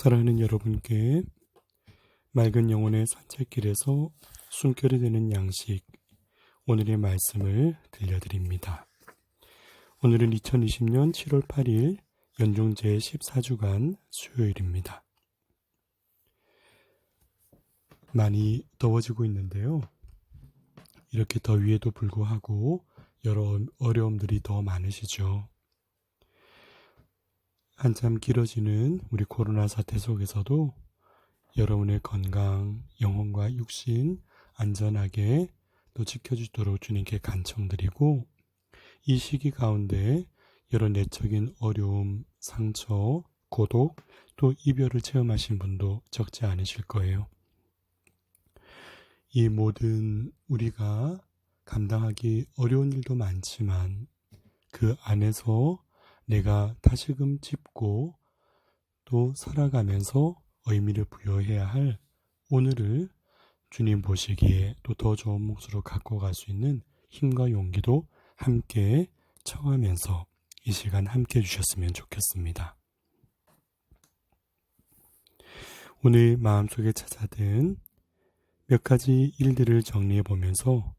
사랑하는 여러분께 맑은 영혼의 산책길에서 숨결이 되는 양식, 오늘의 말씀을 들려드립니다. 오늘은 2020년 7월 8일 연중제 14주간 수요일입니다. 많이 더워지고 있는데요. 이렇게 더위에도 불구하고 여러 어려움들이 더 많으시죠. 한참 길어지는 우리 코로나 사태 속에서도 여러분의 건강, 영혼과 육신 안전하게 또 지켜주도록 주님께 간청드리고, 이 시기 가운데 여러 내적인 어려움, 상처, 고독, 또 이별을 체험하신 분도 적지 않으실 거예요. 이 모든 우리가 감당하기 어려운 일도 많지만 그 안에서 내가 다시금 짚고 또 살아가면서 의미를 부여해야 할 오늘을 주님 보시기에 또 더 좋은 몫으로 갖고 갈 수 있는 힘과 용기도 함께 청하면서 이 시간 함께 해주셨으면 좋겠습니다. 오늘 마음속에 찾아든 몇 가지 일들을 정리해 보면서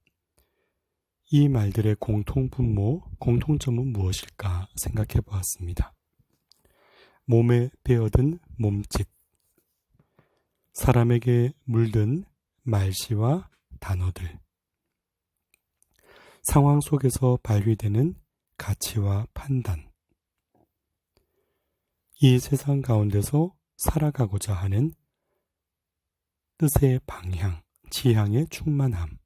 이 말들의 공통분모, 공통점은 무엇일까 생각해 보았습니다. 몸에 배어든 몸짓, 사람에게 물든 말씨와 단어들, 상황 속에서 발휘되는 가치와 판단, 이 세상 가운데서 살아가고자 하는 뜻의 방향, 지향의 충만함,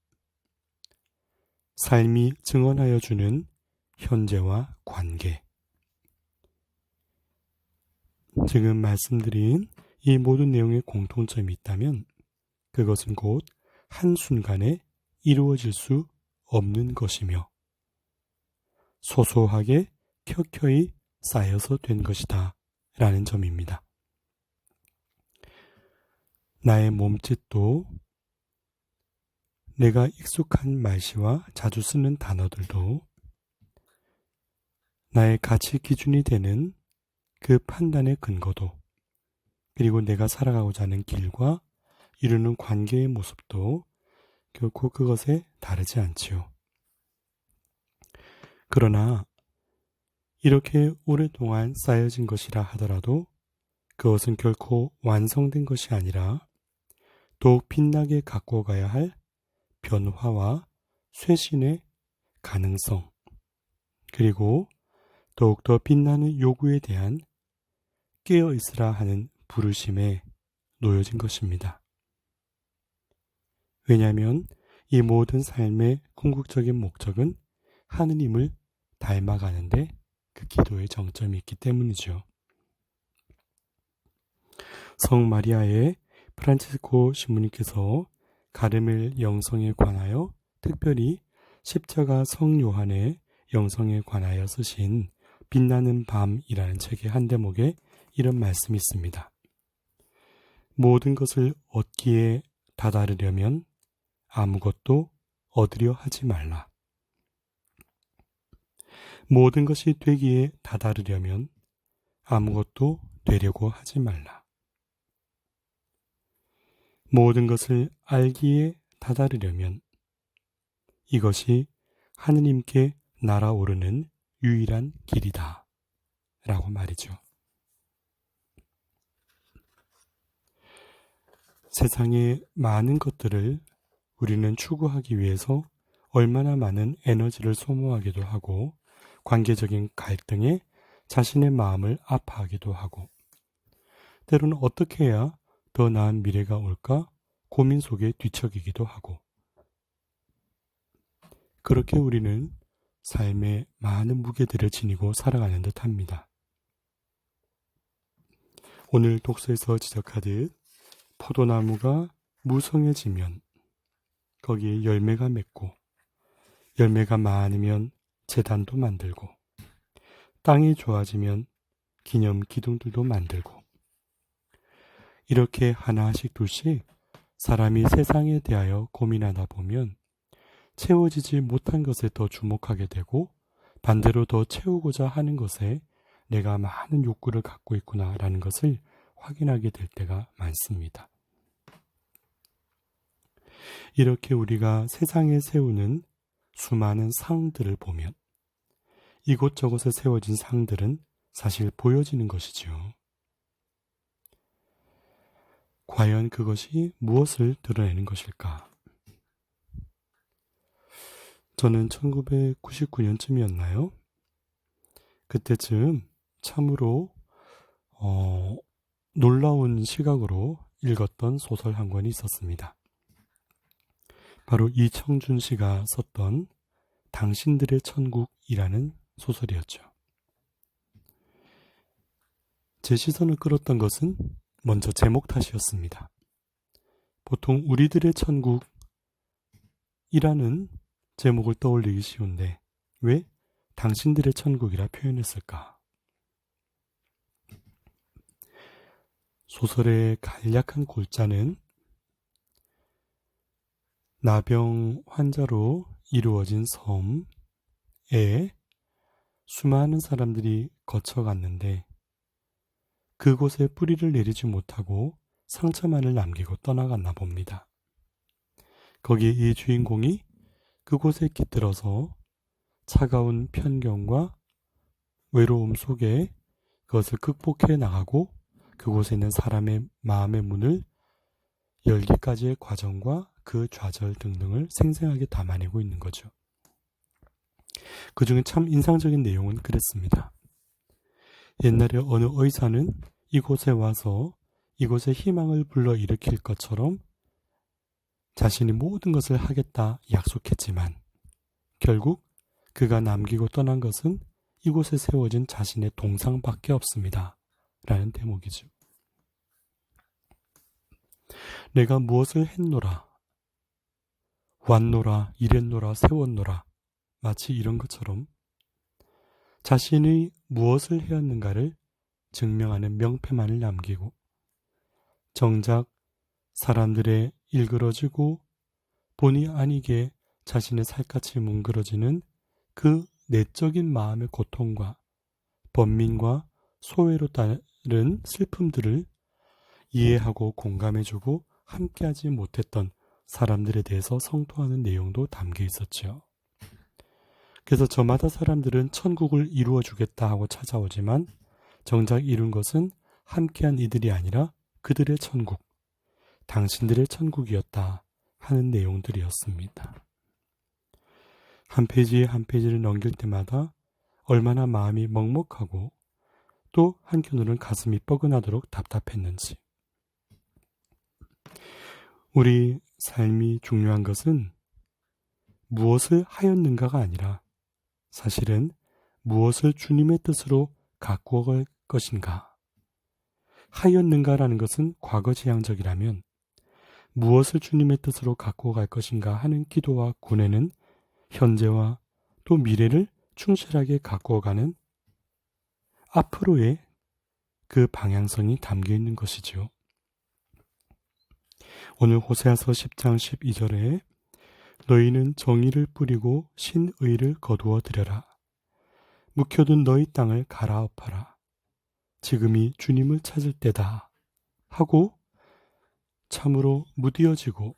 삶이 증언하여 주는 현재와 관계. 지금 말씀드린 이 모든 내용의 공통점이 있다면 그것은 곧 한순간에 이루어질 수 없는 것이며 소소하게 켜켜이 쌓여서 된 것이다 라는 점입니다. 나의 몸짓도 내가 익숙한 말씨와 자주 쓰는 단어들도 나의 가치 기준이 되는 그 판단의 근거도, 그리고 내가 살아가고자 하는 길과 이루는 관계의 모습도 결코 그것에 다르지 않지요. 그러나 이렇게 오랫동안 쌓여진 것이라 하더라도 그것은 결코 완성된 것이 아니라 더욱 빛나게 갖고 가야 할 변화와 쇄신의 가능성, 그리고 더욱더 빛나는 요구에 대한 깨어있으라 하는 부르심에 놓여진 것입니다. 왜냐하면 이 모든 삶의 궁극적인 목적은 하느님을 닮아가는데 그 기도의 정점이 있기 때문이죠. 성 마리아의 프란치스코 신부님께서 가르멜 영성에 관하여, 특별히 십자가 성 요한의 영성에 관하여 쓰신 빛나는 밤이라는 책의 한 대목에 이런 말씀이 있습니다. 모든 것을 얻기에 다다르려면 아무것도 얻으려 하지 말라. 모든 것이 되기에 다다르려면 아무것도 되려고 하지 말라. 모든 것을 알기에 다다르려면 이것이 하느님께 날아오르는 유일한 길이다 라고 말이죠. 세상의 많은 것들을 우리는 추구하기 위해서 얼마나 많은 에너지를 소모하기도 하고, 관계적인 갈등에 자신의 마음을 아파하기도 하고, 때로는 어떻게 해야 더 나은 미래가 올까 고민 속에 뒤척이기도 하고, 그렇게 우리는 삶의 많은 무게들을 지니고 살아가는 듯 합니다. 오늘 독서에서 지적하듯 포도나무가 무성해지면 거기에 열매가 맺고, 열매가 많으면 제단도 만들고, 땅이 좋아지면 기념 기둥들도 만들고, 이렇게 하나씩 둘씩 사람이 세상에 대하여 고민하다 보면 채워지지 못한 것에 더 주목하게 되고, 반대로 더 채우고자 하는 것에 내가 많은 욕구를 갖고 있구나라는 것을 확인하게 될 때가 많습니다. 이렇게 우리가 세상에 세우는 수많은 상들을 보면 이곳저곳에 세워진 상들은 사실 보여지는 것이죠. 과연 그것이 무엇을 드러내는 것일까? 저는 1999년쯤이었나요? 그때쯤 참으로 놀라운 시각으로 읽었던 소설 한 권이 있었습니다. 바로 이청준 씨가 썼던 당신들의 천국이라는 소설이었죠. 제 시선을 끌었던 것은 먼저 제목 탓이었습니다. 보통 우리들의 천국이라는 제목을 떠올리기 쉬운데 왜 당신들의 천국이라 표현했을까? 소설의 간략한 골자는 나병 환자로 이루어진 섬에 수많은 사람들이 거쳐갔는데 그곳에 뿌리를 내리지 못하고 상처만을 남기고 떠나갔나 봅니다. 거기에 이 주인공이 그곳에 깃들어서 차가운 편견과 외로움 속에 그것을 극복해 나가고 그곳에 있는 사람의 마음의 문을 열기까지의 과정과 그 좌절 등등을 생생하게 담아내고 있는 거죠. 그 중에 참 인상적인 내용은 그랬습니다. 옛날에 어느 의사는 이곳에 와서 이곳에 희망을 불러일으킬 것처럼 자신이 모든 것을 하겠다 약속했지만 결국 그가 남기고 떠난 것은 이곳에 세워진 자신의 동상밖에 없습니다. 라는 대목이죠. 내가 무엇을 했노라, 왔노라, 이랬노라, 세웠노라 마치 이런 것처럼 자신의 무엇을 해왔는가를 증명하는 명패만을 남기고 정작 사람들의 일그러지고 본의 아니게 자신의 살갗이 뭉그러지는 그 내적인 마음의 고통과 번민과 소외로 따른 슬픔들을 이해하고 공감해주고 함께하지 못했던 사람들에 대해서 성토하는 내용도 담겨 있었죠. 그래서 저마다 사람들은 천국을 이루어주겠다 하고 찾아오지만 정작 이룬 것은 함께한 이들이 아니라 그들의 천국, 당신들의 천국이었다 하는 내용들이었습니다. 한 페이지 한 페이지를 넘길 때마다 얼마나 마음이 먹먹하고 또 한편으로는 가슴이 뻐근하도록 답답했는지. 우리 삶이 중요한 것은 무엇을 하였는가가 아니라 사실은 무엇을 주님의 뜻으로 가꾸어 갈 것인가. 하였는가라는 것은 과거 지향적이라면 무엇을 주님의 뜻으로 가꾸어 갈 것인가 하는 기도와 고뇌는 현재와 또 미래를 충실하게 가꾸어가는 앞으로의 그 방향성이 담겨 있는 것이죠. 오늘 호세아서 10장 12절에 너희는 정의를 뿌리고 신의를 거두어 들여라. 묵혀둔 너희 땅을 갈아엎어라. 지금이 주님을 찾을 때다. 하고 참으로 무디어지고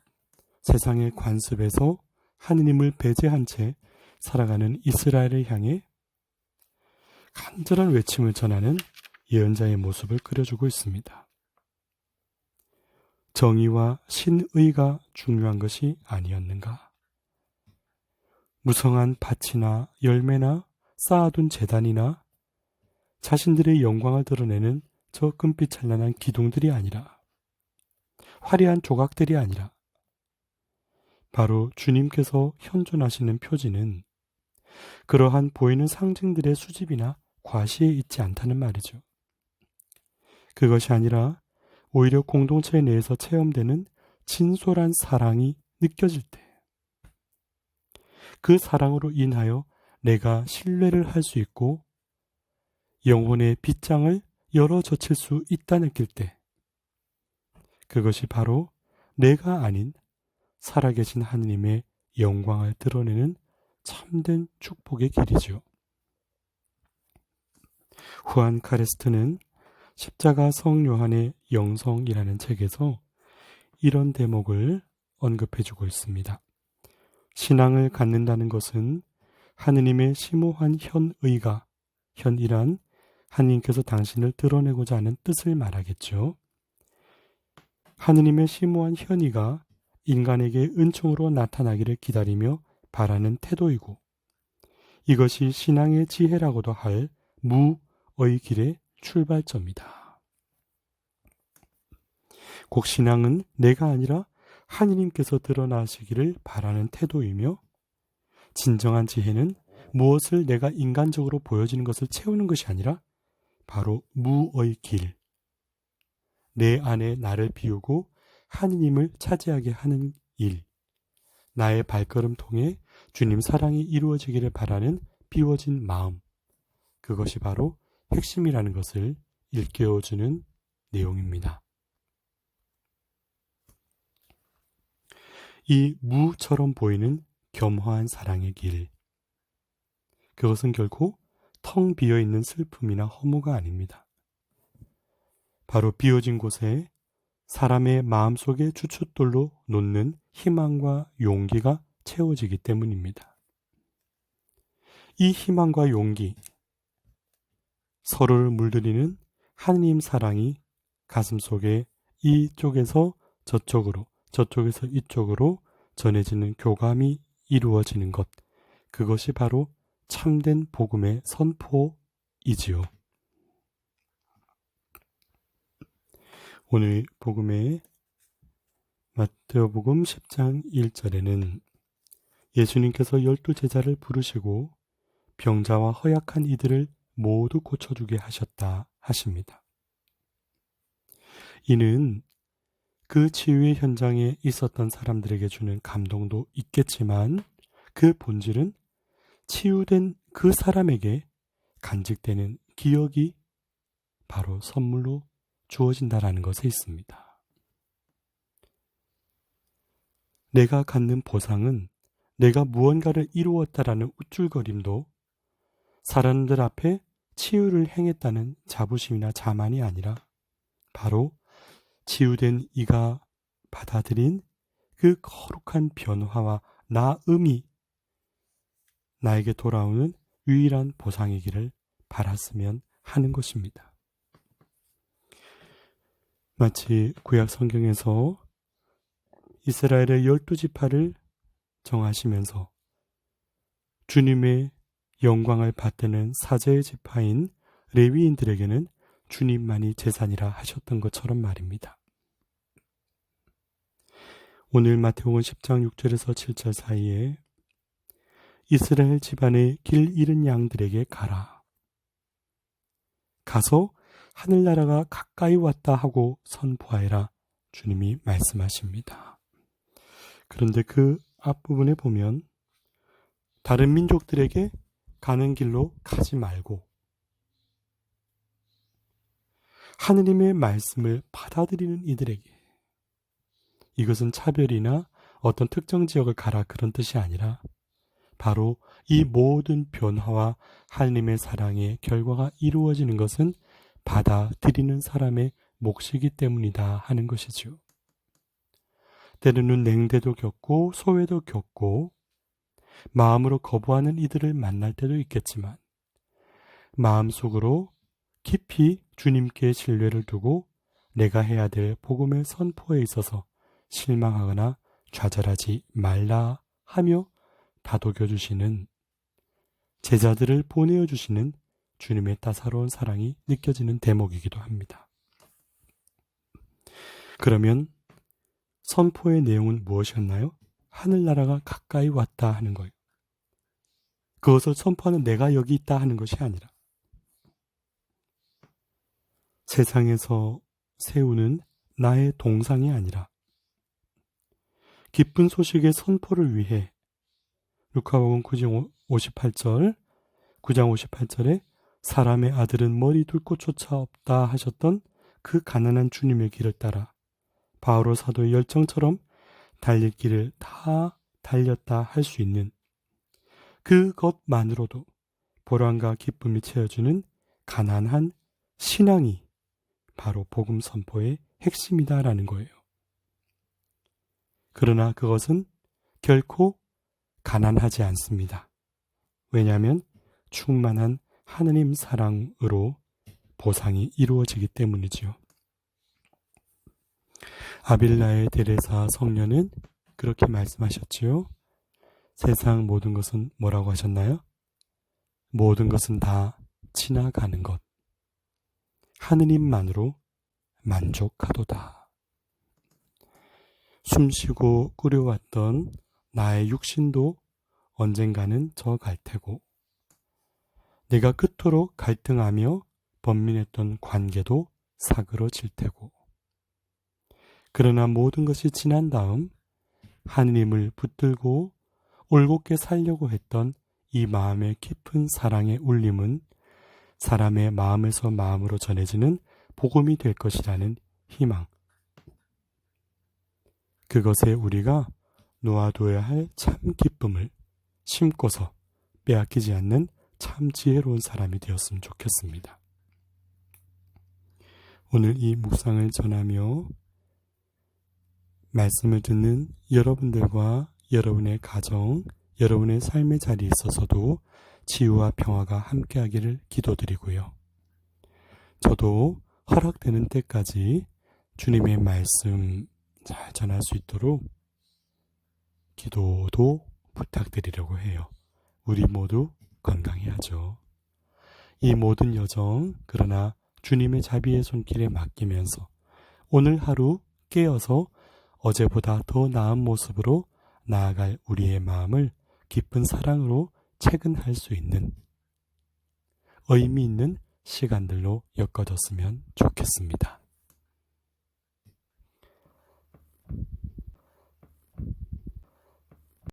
세상의 관습에서 하느님을 배제한 채 살아가는 이스라엘을 향해 간절한 외침을 전하는 예언자의 모습을 그려주고 있습니다. 정의와 신의가 중요한 것이 아니었는가? 무성한 밭이나 열매나 쌓아둔 제단이나 자신들의 영광을 드러내는 저 금빛 찬란한 기둥들이 아니라 화려한 조각들이 아니라 바로 주님께서 현존하시는 표지는 그러한 보이는 상징들의 수집이나 과시에 있지 않다는 말이죠. 그것이 아니라 오히려 공동체 내에서 체험되는 진솔한 사랑이 느껴질 때 그 사랑으로 인하여 내가 신뢰를 할 수 있고 영혼의 빗장을 열어젖힐 수 있다 느낄 때 그것이 바로 내가 아닌 살아계신 하느님의 영광을 드러내는 참된 축복의 길이죠. 후안 카레스트는 십자가 성 요한의 영성이라는 책에서 이런 대목을 언급해주고 있습니다. 신앙을 갖는다는 것은 하느님의 심오한 현의가, 현이란 하느님께서 당신을 드러내고자 하는 뜻을 말하겠죠. 하느님의 심오한 현의가 인간에게 은총으로 나타나기를 기다리며 바라는 태도이고, 이것이 신앙의 지혜라고도 할 무의 길의 출발점이다. 곧 신앙은 내가 아니라 하느님께서 드러나시기를 바라는 태도이며, 진정한 지혜는 무엇을 내가 인간적으로 보여지는 것을 채우는 것이 아니라 바로 무의 길, 내 안에 나를 비우고 하느님을 차지하게 하는 일, 나의 발걸음 통해 주님 사랑이 이루어지기를 바라는 비워진 마음, 그것이 바로 핵심이라는 것을 일깨워주는 내용입니다. 이 무처럼 보이는 겸허한 사랑의 길, 그것은 결코 텅 비어있는 슬픔이나 허무가 아닙니다. 바로 비어진 곳에 사람의 마음속에 주춧돌로 놓는 희망과 용기가 채워지기 때문입니다. 이 희망과 용기, 서로를 물들이는 하느님 사랑이 가슴속에 이쪽에서 저쪽으로, 저쪽에서 이쪽으로 전해지는 교감이 이루어지는 것, 그것이 바로 참된 복음의 선포이지요. 오늘 복음의 마태복음 10장 1절에는 예수님께서 12제자를 부르시고 병자와 허약한 이들을 모두 고쳐주게 하셨다 하십니다. 이는 그 치유의 현장에 있었던 사람들에게 주는 감동도 있겠지만, 그 본질은 치유된 그 사람에게 간직되는 기억이 바로 선물로 주어진다라는 것에 있습니다. 내가 갖는 보상은 내가 무언가를 이루었다라는 우쭐거림도 사람들 앞에 치유를 행했다는 자부심이나 자만이 아니라 바로 치유된 이가 받아들인 그 거룩한 변화와 나음이 나에게 돌아오는 유일한 보상이기를 바랐으면 하는 것입니다. 마치 구약 성경에서 이스라엘의 12지파를 정하시면서 주님의 영광을 받드는 사제의 지파인 레위인들에게는 주님만이 제사니라 하셨던 것처럼 말입니다. 오늘 마태복음 10장 6절에서 7절 사이에 이스라엘 집안의 길 잃은 양들에게 가라. 가서 하늘나라가 가까이 왔다 하고 선포하여라. 주님이 말씀하십니다. 그런데 그 앞부분에 보면 다른 민족들에게 가는 길로 가지 말고 하느님의 말씀을 받아들이는 이들에게, 이것은 차별이나 어떤 특정 지역을 가라 그런 뜻이 아니라 바로 이 모든 변화와 하느님의 사랑의 결과가 이루어지는 것은 받아들이는 사람의 몫이기 때문이다 하는 것이죠. 때로는 냉대도 겪고 소외도 겪고 마음으로 거부하는 이들을 만날 때도 있겠지만, 마음속으로 깊이 주님께 신뢰를 두고 내가 해야 될 복음의 선포에 있어서 실망하거나 좌절하지 말라 하며 다독여주시는, 제자들을 보내어 주시는 주님의 따사로운 사랑이 느껴지는 대목이기도 합니다. 그러면 선포의 내용은 무엇이었나요? 하늘나라가 가까이 왔다 하는 거예요. 그것을 선포하는 내가 여기 있다 하는 것이 아니라 세상에서 세우는 나의 동상이 아니라 기쁜 소식의 선포를 위해 루카복음 9장 58절에 사람의 아들은 머리 둘 곳조차 없다 하셨던 그 가난한 주님의 길을 따라 바오로 사도의 열정처럼 달릴 길을 다 달렸다 할 수 있는 그것만으로도 보람과 기쁨이 채워주는 가난한 신앙이 바로 복음 선포의 핵심이다라는 거예요. 그러나 그것은 결코 가난하지 않습니다. 왜냐하면 충만한 하느님 사랑으로 보상이 이루어지기 때문이지요. 아빌라의 데레사 성녀는 그렇게 말씀하셨지요. 세상 모든 것은 뭐라고 하셨나요? 모든 것은 다 지나가는 것. 하느님만으로 만족하도다. 숨쉬고 꾸려왔던 나의 육신도 언젠가는 져갈 테고, 내가 그토록 갈등하며 번민했던 관계도 사그러질 테고, 그러나 모든 것이 지난 다음 하느님을 붙들고 올곧게 살려고 했던 이 마음의 깊은 사랑의 울림은 사람의 마음에서 마음으로 전해지는 복음이 될 것이라는 희망. 그것에 우리가 놓아둬야 할 참 기쁨을 심고서 빼앗기지 않는 참 지혜로운 사람이 되었으면 좋겠습니다. 오늘 이 묵상을 전하며 말씀을 듣는 여러분들과 여러분의 가정, 여러분의 삶의 자리에 있어서도 치유와 평화가 함께하기를 기도드리고요. 저도 허락되는 때까지 주님의 말씀 잘 전할 수 있도록 기도도 부탁드리려고 해요. 우리 모두 건강해야죠. 이 모든 여정, 그러나 주님의 자비의 손길에 맡기면서 오늘 하루 깨어서 어제보다 더 나은 모습으로 나아갈 우리의 마음을 깊은 사랑으로 체근할 수 있는 의미 있는 시간들로 엮어졌으면 좋겠습니다.